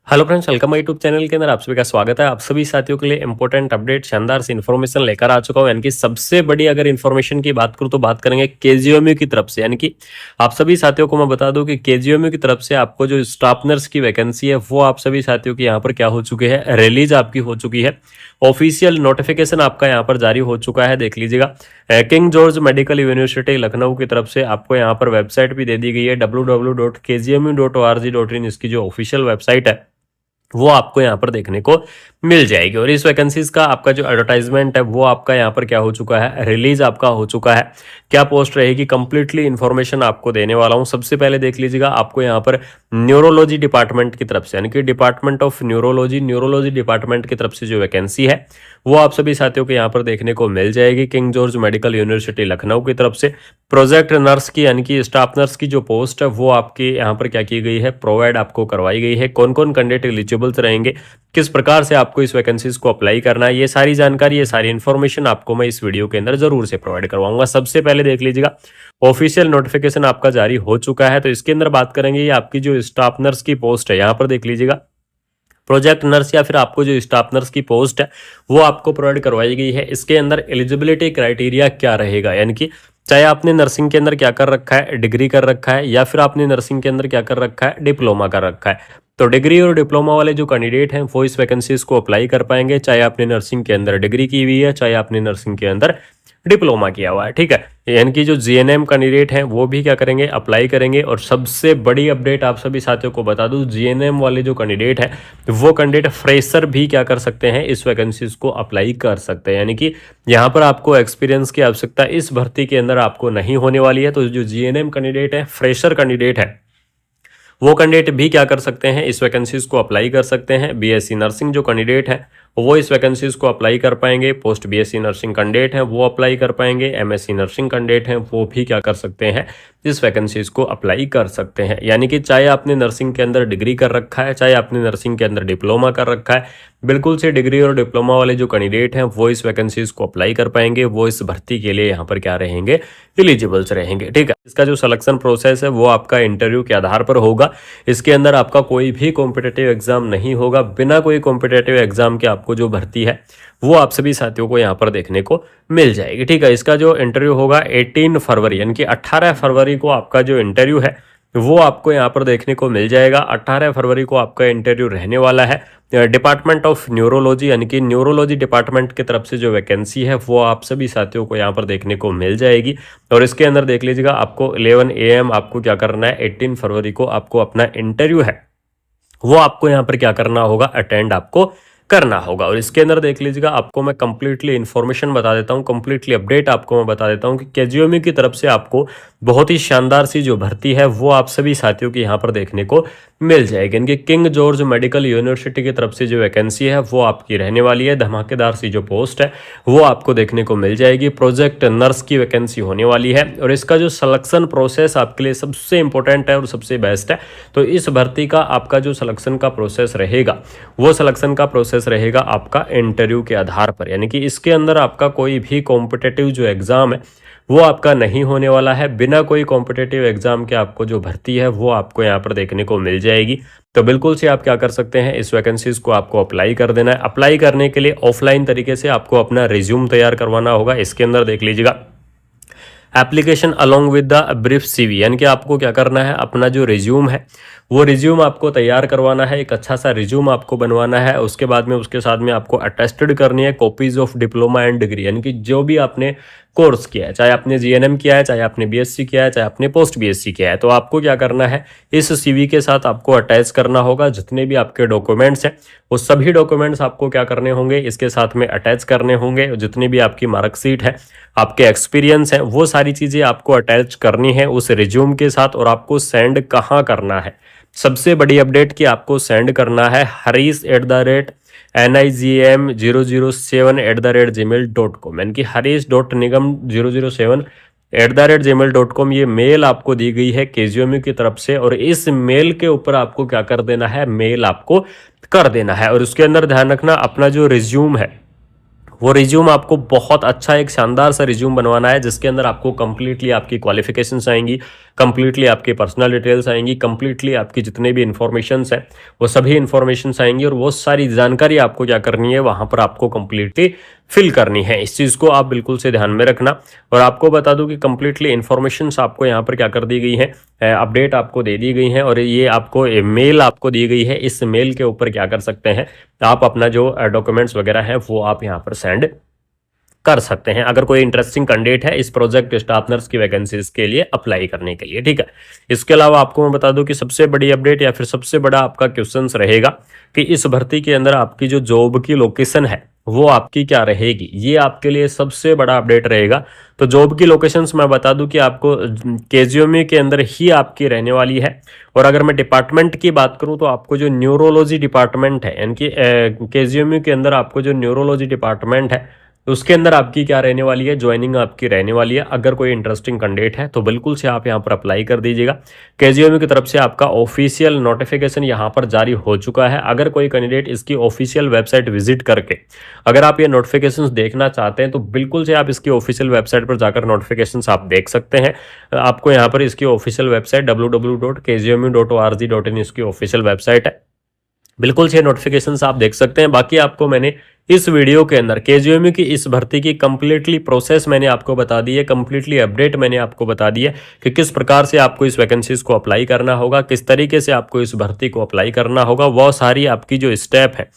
Hello friends, welcome my YouTube channel के अंदर आप सभी का स्वागत है। आप सभी साथियों के लिए इंपॉर्टेंट अपडेट, शानदार सी इन्फॉर्मेशन लेकर आ चुका हूं। यानी कि सबसे बड़ी अगर इन्फॉर्मेशन की बात करूं तो बात करेंगे केजीएमयू की तरफ से। यानी कि आप सभी साथियों को मैं बता दूं कि केजीएमयू की तरफ से आपको जो स्टाफ नर्स की वैकेंसी है वो आप सभी साथियों की यहाँ पर क्या हो चुकी है, रिलीज आपकी हो चुकी है। ऑफिशियल नोटिफिकेशन आपका यहाँ पर जारी हो चुका है, देख लीजिएगा। King George medical university Lucknow की तरफ से आपको यहाँ पर वेबसाइट भी दे दी गई है, www.kgmu.org.in। इसकी जो ऑफिशियल वेबसाइट है वो आपको यहाँ पर देखने को मिल जाएगी। और इस वैकेंसीज का आपका जो एडवर्टाइजमेंट है वो आपका यहाँ पर क्या हो चुका है, रिलीज आपका हो चुका है। क्या पोस्ट रहेगी, कंप्लीटली इंफॉर्मेशन आपको देने वाला हूँ। सबसे पहले देख लीजिएगा, आपको यहाँ पर न्यूरोलॉजी डिपार्टमेंट की तरफ से, यानी कि डिपार्टमेंट ऑफ न्यूरोलॉजी डिपार्टमेंट की तरफ से जो वैकेंसी है वो आप सभी साथियों को यहाँ पर देखने को मिल जाएगी। King George medical university Lucknow की तरफ से प्रोजेक्ट नर्स की, यानी कि स्टाफ नर्स की जो पोस्ट है वो आपके यहाँ पर क्या की गई है, प्रोवाइड आपको करवाई गई है। कौन कौन कैंडिडेट एलिजिबल्स रहेंगे, किस प्रकार से आपको इस वैकेंसीज को अप्लाई करना है, ये सारी जानकारी, ये सारी इन्फॉर्मेशन आपको मैं इस वीडियो के अंदर जरूर से प्रोवाइड करवाऊंगा। सबसे पहले देख लीजिएगा, ऑफिशियल नोटिफिकेशन आपका जारी हो चुका है। तो इसके अंदर बात करेंगे, ये आपकी जो स्टाफ नर्स की पोस्ट है, यहाँ पर देख लीजिएगा प्रोजेक्ट नर्स या फिर आपको जो स्टाफ नर्स की पोस्ट है वो आपको प्रोवाइड करवाई गई है। इसके अंदर एलिजिबिलिटी क्राइटेरिया क्या रहेगा, यानी कि चाहे आपने नर्सिंग के अंदर क्या कर रखा है, डिग्री कर रखा है, या फिर आपने नर्सिंग के अंदर क्या कर रखा है, डिप्लोमा कर रखा है। तो डिग्री और डिप्लोमा वाले जो कैंडिडेट हैं वो इस वैकेंसीज को अप्लाई कर पाएंगे, चाहे आपने नर्सिंग के अंदर डिग्री की हुई है, चाहे आपने नर्सिंग के अंदर डिप्लोमा किया हुआ है। ठीक है, यानी कि जो जीएनएम कैंडिडेट हैं वो भी क्या करेंगे, अप्लाई करेंगे। और सबसे बड़ी अपडेट आप सभी साथियों को बता दूं, जीएनएम वाले जो कैंडिडेट हैं वो कैंडिडेट फ्रेशर भी क्या कर सकते हैं, इस वैकेंसीज को अप्लाई कर सकते हैं। यानी कि यहाँ पर आपको एक्सपीरियंस की आवश्यकता इस भर्ती के अंदर आपको नहीं होने वाली है। तो जो जीएनएम कैंडिडेट है, फ्रेशर कैंडिडेट है, वो कैंडिडेट भी क्या कर सकते हैं, इस वैकेंसीज को अप्लाई कर सकते हैं। बीएससी नर्सिंग जो कैंडिडेट है वो इस वैकेंसीज को अप्लाई कर पाएंगे। पोस्ट बीएससी नर्सिंग कैंडिडेट हैं वो अप्लाई कर पाएंगे। एमएससी नर्सिंग कैंडिडेट हैं वो भी क्या कर सकते हैं, इस वैकेंसीज को अप्लाई कर सकते हैं। यानी कि चाहे आपने नर्सिंग के अंदर डिग्री कर रखा है, चाहे आपने नर्सिंग के अंदर डिप्लोमा कर रखा है, बिल्कुल से डिग्री और डिप्लोमा वाले जो कैंडिडेट हैं वो इस वैकेंसीज को अप्लाई कर पाएंगे। वो इस भर्ती के लिए यहाँ पर क्या रहेंगे, एलिजिबल्स रहेंगे। ठीक है, इसका जो सिलेक्शन प्रोसेस है वो आपका इंटरव्यू के आधार पर होगा। इसके अंदर आपका कोई भी कॉम्पिटेटिव एग्जाम नहीं होगा। बिना कोई कॉम्पिटेटिव एग्जाम के आपको जो भर्ती है वो आप सभी साथियों को यहाँ पर देखने को मिल जाएगी। ठीक है, इसका जो इंटरव्यू होगा 18 फरवरी, यानी कि 18 फरवरी को आपका जो इंटरव्यू है वो आपको यहाँ पर देखने को मिल जाएगा। 18 फरवरी को आपका इंटरव्यू रहने वाला है। डिपार्टमेंट ऑफ न्यूरोलॉजी, यानी कि न्यूरोलॉजी डिपार्टमेंट की तरफ से जो वैकेंसी है वो आप सभी साथियों को यहाँ पर देखने को मिल जाएगी। और इसके अंदर देख लीजिएगा, आपको 11 AM आपको क्या करना है, 18 फरवरी को आपको अपना इंटरव्यू है वो आपको यहाँ पर क्या करना होगा, अटेंड आपको करना होगा। और इसके अंदर देख लीजिएगा, आपको मैं कंप्लीटली इन्फॉर्मेशन बता देता हूँ, कंप्लीटली अपडेट आपको मैं बता देता हूँ कि केजीएमयू की तरफ से आपको बहुत ही शानदार सी जो भर्ती है वो आप सभी साथियों की यहाँ पर देखने को मिल जाएगी। इनकी किंग जॉर्ज मेडिकल यूनिवर्सिटी की तरफ से जो वैकेंसी है वो आपकी रहने वाली है। धमाकेदार सी जो पोस्ट है वो आपको देखने को मिल जाएगी। प्रोजेक्ट नर्स की वैकेंसी होने वाली है। और इसका जो सिलेक्शन प्रोसेस आपके लिए सबसे इंपॉर्टेंट है और सबसे बेस्ट है। तो इस भर्ती का आपका जो सिलेक्शन का प्रोसेस रहेगा वो सिलेक्शन का प्रोसेस रहेगा आपका इंटरव्यू के आधार पर। यानी कि इसके अंदर आपका कोई भी कॉम्पिटिटिव जो एग्जाम है वो आपका नहीं होने वाला है। बिना कोई कॉम्पिटिटिव एग्जाम के आपको जो भर्ती है वो आपको यहाँ पर देखने को मिल जाएगी। तो बिल्कुल से आप क्या कर सकते हैं, इस वैकेंसीज को आपको अप्लाई कर देना है। अप्लाई करने के लिए ऑफलाइन तरीके से आपको अपना रिज्यूम तैयार करवाना होगा। इसके अंदर देख लीजिएगा, application along with the brief CV, यानी कि आपको क्या करना है, अपना जो रिज्यूम है वो रिज्यूम आपको तैयार करवाना है। एक अच्छा सा रिज्यूम आपको बनवाना है। उसके बाद में उसके साथ में आपको अटेस्टेड करनी है copies of diploma and degree, यानी कि जो भी आपने कोर्स किया है, चाहे आपने जीएनएम किया है, चाहे आपने बीएससी किया है, चाहे आपने पोस्ट बीएससी किया है, तो आपको क्या करना है, इस सीवी के साथ आपको अटैच करना होगा। जितने भी आपके डॉक्यूमेंट्स हैं वो सभी डॉक्यूमेंट्स आपको क्या करने होंगे, इसके साथ में अटैच करने होंगे। जितनी भी आपकी मार्कशीट है, आपके एक्सपीरियंस है, वो सारी चीज़ें आपको अटैच करनी है उस रिज्यूम के साथ। और आपको सेंड कहाँ करना है, सबसे बड़ी अपडेट कि आपको सेंड करना है harish@nigm007@gmail.com, यानी कि harish.nigam007@gmail.com। ये मेल आपको दी गई है केजीएमयू की तरफ से। और इस मेल के ऊपर आपको क्या कर देना है, मेल आपको कर देना है। और उसके अंदर ध्यान रखना, अपना जो रिज्यूम है वो रिज्यूम आपको बहुत अच्छा एक शानदार सा रिज्यूम बनवाना है, जिसके अंदर आपको कंप्लीटली आपकी क्वालिफिकेशंस आएंगी, कंप्लीटली आपकी पर्सनल डिटेल्स आएंगी, कंप्लीटली आपकी जितने भी इन्फॉर्मेशंस हैं वो सभी इन्फॉर्मेशंस आएंगी, और वो सारी जानकारी आपको क्या करनी है वहां पर आपको कंप्लीटली फिल करनी है। इस चीज़ को आप बिल्कुल से ध्यान में रखना। और आपको बता दूं कि कंप्लीटली इन्फॉर्मेशंस आपको यहाँ पर क्या कर दी गई है, अपडेट आपको दे दी गई है, और ये आपको मेल आपको दी गई है। इस मेल के ऊपर क्या कर सकते हैं, आप अपना जो डॉक्यूमेंट्स वगैरह है वो आप यहाँ पर सेंड कर सकते हैं, अगर कोई इंटरेस्टिंग कैंडिडेट है इस प्रोजेक्ट स्टाफ नर्स की वैकेंसीज के लिए अप्लाई करने के लिए। ठीक है, इसके अलावा आपको मैं बता दूं कि सबसे बड़ी अपडेट या फिर सबसे बड़ा आपका क्वेश्चन रहेगा कि इस भर्ती के अंदर आपकी जो जॉब की लोकेशन है वो आपकी क्या रहेगी, ये आपके लिए सबसे बड़ा अपडेट रहेगा। तो जॉब की लोकेशंस मैं बता दूं कि आपको केजीएमयू के अंदर ही आपकी रहने वाली है। और अगर मैं डिपार्टमेंट की बात करूं तो आपको जो न्यूरोलॉजी डिपार्टमेंट है, यानी कि केजीएमयू के अंदर आपको जो न्यूरोलॉजी डिपार्टमेंट है उसके अंदर आपकी क्या रहने वाली है, ज्वाइनिंग आपकी रहने वाली है। अगर कोई इंटरेस्टिंग कैंडिडेट है तो बिल्कुल से आप यहाँ पर अप्लाई कर दीजिएगा। केजीएमयू की तरफ से आपका ऑफिशियल नोटिफिकेशन यहाँ पर जारी हो चुका है। अगर कोई कैंडिडेट इसकी ऑफिशियल वेबसाइट विजिट करके अगर आप ये नोटिफिकेशंस देखना चाहते हैं तो बिल्कुल से आप इसकी ऑफिशियल वेबसाइट पर जाकर नोटिफिकेशंस आप देख सकते हैं। आपको यहाँ पर इसकी ऑफिशियल वेबसाइट www.kgmu.org.in इसकी ऑफिशियल वेबसाइट है, बिल्कुल से नोटिफिकेशंस आप देख सकते हैं। बाकी आपको मैंने इस वीडियो के अंदर केजीएमयू की इस भर्ती की कंप्लीटली प्रोसेस मैंने आपको बता दी है, कंप्लीटली अपडेट मैंने आपको बता दी है कि किस प्रकार से आपको इस वैकेंसीज को अप्लाई करना होगा, किस तरीके से आपको इस भर्ती को अप्लाई करना होगा। वो सारी आपकी जो स्टेप है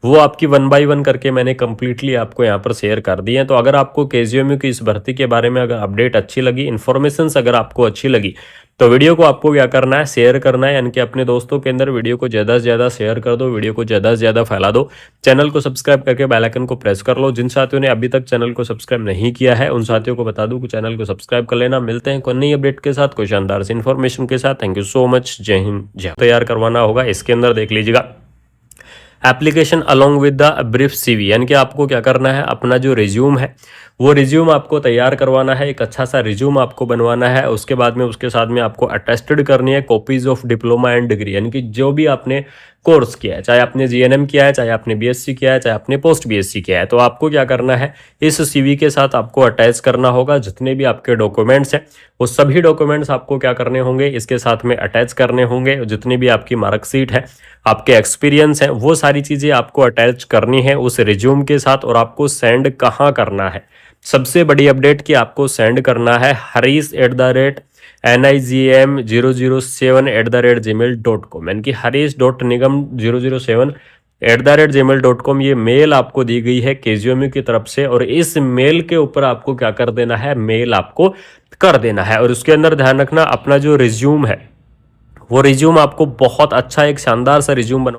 वो आपकी 1 बाय 1 करके मैंने कंप्लीटली आपको यहाँ पर शेयर कर दी है। तो अगर आपको केजीएमयू की इस भर्ती के बारे में अगर अपडेट अच्छी लगी, इन्फॉर्मेशन अगर आपको अच्छी लगी, तो वीडियो को आपको क्या करना है, शेयर करना है, यानी कि अपने दोस्तों के अंदर वीडियो को ज़्यादा से ज़्यादा शेयर कर दो, वीडियो को ज़्यादा से ज़्यादा फैला दो। चैनल को सब्सक्राइब करके बेल आइकन को प्रेस कर लो। जिन साथियों ने अभी तक चैनल को सब्सक्राइब नहीं किया है उन साथियों को बता दूं कि चैनल को सब्सक्राइब कर लेना। मिलते हैं कोई नई अपडेट के साथ, कोई शानदार सी इन्फॉर्मेशन के साथ। Thank you so much. जय हिंद। जय। तैयार करवाना होगा, इसके अंदर देख लीजिएगा application along with the brief CV, यानी कि आपको क्या करना है, अपना जो रिज्यूम है वो रिज्यूम आपको तैयार करवाना है, एक अच्छा सा रिज्यूम आपको बनवाना है। उसके बाद में उसके साथ में आपको अटेस्टेड करनी है copies of diploma and degree, यानी कि जो भी आपने कोर्स किया है, चाहे आपने जीएनएम किया है, चाहे आपने बीएससी किया है, चाहे आपने पोस्ट बीएससी किया है, तो आपको क्या करना है, इस सीवी के साथ आपको अटैच करना होगा जितने भी आपके डॉक्यूमेंट्स हैं वो सभी डॉक्यूमेंट्स आपको क्या करने होंगे, इसके साथ में अटैच करने होंगे। जितनी भी आपकी मार्कशीट है, आपके एक्सपीरियंस है, वो सारी चीज़ें आपको अटैच करनी है उस रिज्यूम के साथ। और आपको सेंड कहाँ करना है, सबसे बड़ी अपडेट कि आपको सेंड करना है harish@nigm007@gmail.com, यानी कि harish.nigam007@gmail.com ये मेल आपको दी गई है केजीएमयू की तरफ से। और इस मेल के ऊपर आपको क्या कर देना है, मेल आपको कर देना है। और उसके अंदर ध्यान रखना, अपना जो रिज्यूम है वो रिज्यूम आपको बहुत अच्छा एक शानदार सा रिज्यूम बना